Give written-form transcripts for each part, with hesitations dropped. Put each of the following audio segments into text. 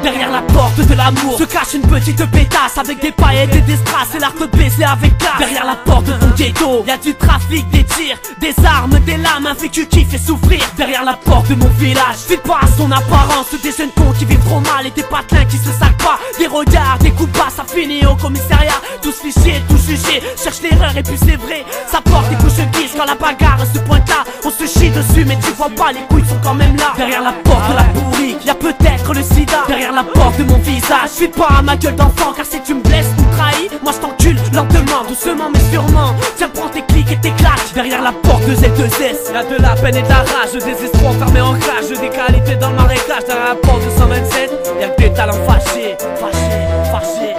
Derrière la porte de l'amour se cache une petite pétasse avec des paillettes et des strass et l'art de baiser avec classe. Derrière la porte de ton ghetto, y'a du trafic, des tirs, des armes, des lames, un vécu qui fait souffrir. Derrière la porte de mon village, file pas à son apparence, des jeunes cons qui vivent trop mal et des patelins qui se sacent pas. Des regards, des coups bas, ça finit au commissariat. Tous fichés, tous jugés, cherche l'erreur et puis c'est vrai. Ça porte des couches guises quand la bagarre se pointe là. On se chie dessus mais tu vois pas, les couilles sont quand même là. Derrière la porte de la bourrique, y'a peut-être le sida. Derrière la porte de mon visage, file pas à ma gueule d'enfant, car si tu me blesses ou trahis, moi je t'encule lentement, doucement mais sûrement. Tiens, prends tes clics et tes claques. Derrière la porte de Z2S, y'a de la peine et de la rage, des espoirs fermés en cage, des qualités dans le marécage. Derrière la porte de 127, y'a que des talents fâchés, fâchés, fâchés.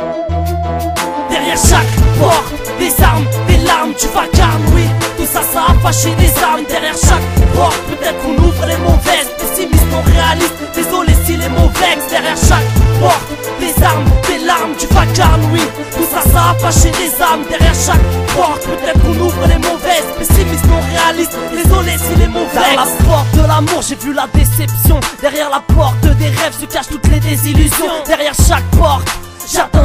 Derrière chaque porte, des armes, des larmes, tu vacarmes, oui. Tout ça, ça a fâché des armes. Derrière chaque porte, peut-être qu'on ouvre les mauvaises. Pessimiste, non réaliste, désolé si les mauvaises. Derrière chaque porte, des armes, des larmes, tu vacarmes, oui. Tout ça, ça a fâché des armes. Derrière chaque porte, peut-être qu'on ouvre les mauvaises. Pessimiste, non réaliste, désolé si les mauvaises. Derrière la porte de l'amour, j'ai vu la déception. Derrière la porte des rêves se cachent toutes les désillusions. Derrière chaque porte,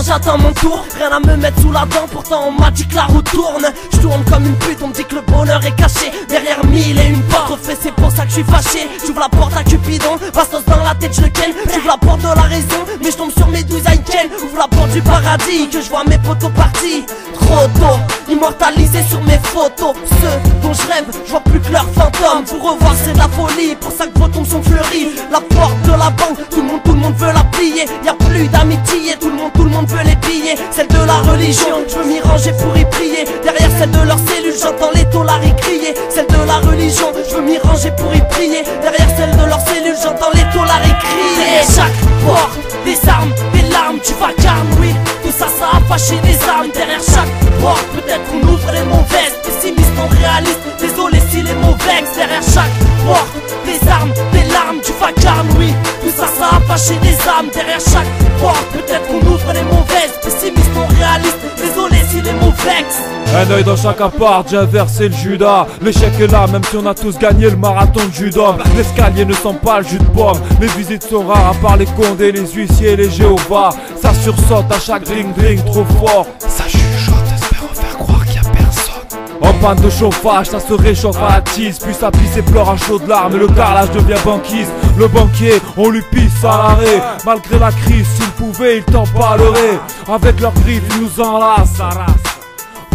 j'attends mon tour, rien à me mettre sous la dent, pourtant on m'a dit que la roue tourne. Je tourne comme une pute, on me dit que le bonheur est caché derrière mille et une porte. Refait, c'est pour ça que je suis fâché. J'ouvre la porte à Cupidon, bastos dans la tête, je le ken. J'ouvre la porte de la raison, mais je tombe sur mes 12 Heineken. Ouvre la porte du paradis, que je vois mes potos partis. Trop tôt, immortalisés sur mes photos. Ceux dont je rêve, je vois plus que leurs fantômes. Vous revoir c'est de la folie, pour ça que vos tombes sont fleuries. La porte de la banque, tout le monde veut la plier. Y'a plus d'amitié, tout le monde veut les billets. Celle de la religion, je veux m'y ranger pour y prier. Derrière celle de leur cellule, j'entends les taulards y crier. Celle de la religion, je veux m'y ranger pour y prier. Derrière celle de leur cellule, j'entends les taulards y crier. Derrière chaque porte, des armes, des larmes, tu vacarmes, oui. Tout ça, ça a fâché des armes. Derrière chaque porte, peut-être qu'on ouvre les mauvaises. Pessimiste, non réaliste, désolé si les mauvaises. Derrière chaque porte, des armes, des larmes, tu vacarmes, oui. Tout ça, ça a fâché des armes. Derrière chaque porte, peut-être qu'on ouvre les mauvaises. Pessimiste, non réaliste, désolé si les mauvaises. Un œil dans chaque appart, j'ai inversé le Judas. L'échec est là, même si on a tous gagné le marathon de Judas. L'escalier ne sent pas le jus de pomme. Les visites sont rares, à part les condés, les huissiers, les Jéhovah. Ça sursaute à chaque ring trop fort. Ça chuchote, espérant faire croire qu'il y a personne. En panne de chauffage, ça se réchauffe à la tise. Puis ça pisse et pleure à chaudes larmes. Et le carrelage devient banquise. Le banquier, on lui pisse à l'arrêt. Malgré la crise, s'il pouvait, il t'en parlerait. Avec leurs griffes, ils nous enlacent.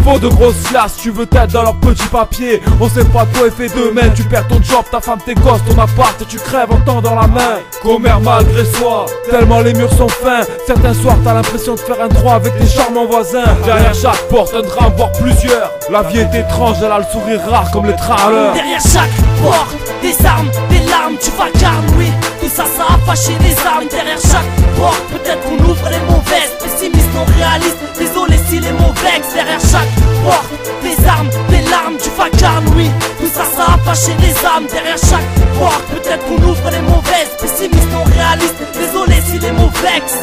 Faut de grosses liasses, tu veux être dans leur petit papier. On sait pas quoi est fait demain. Tu perds ton job, ta femme, tes gosses, ton appart et tu crèves en temps dans la main. Commère malgré soi, tellement les murs sont fins. Certains soirs t'as l'impression de faire un droit avec tes charmants voisins. Derrière chaque porte, un drame, voire plusieurs. La vie est étrange, elle a le sourire rare comme les trains à l'heure. Derrière chaque porte, des armes, des larmes, tu vacarmes, oui. Tout ça, ça a fâché des armes. Derrière chaque porte, peut-être qu'on ouvre les mauvaises. Pessimiste, non réaliste, désolé si les mauvaises. Derrière chaque porte, des armes, des larmes, tu vacarmes, oui. Tout ça, ça a fâché des âmes. Derrière chaque porte, peut-être qu'on ouvre les mauvaises. Pessimiste, non réaliste, désolé si les mauvaises.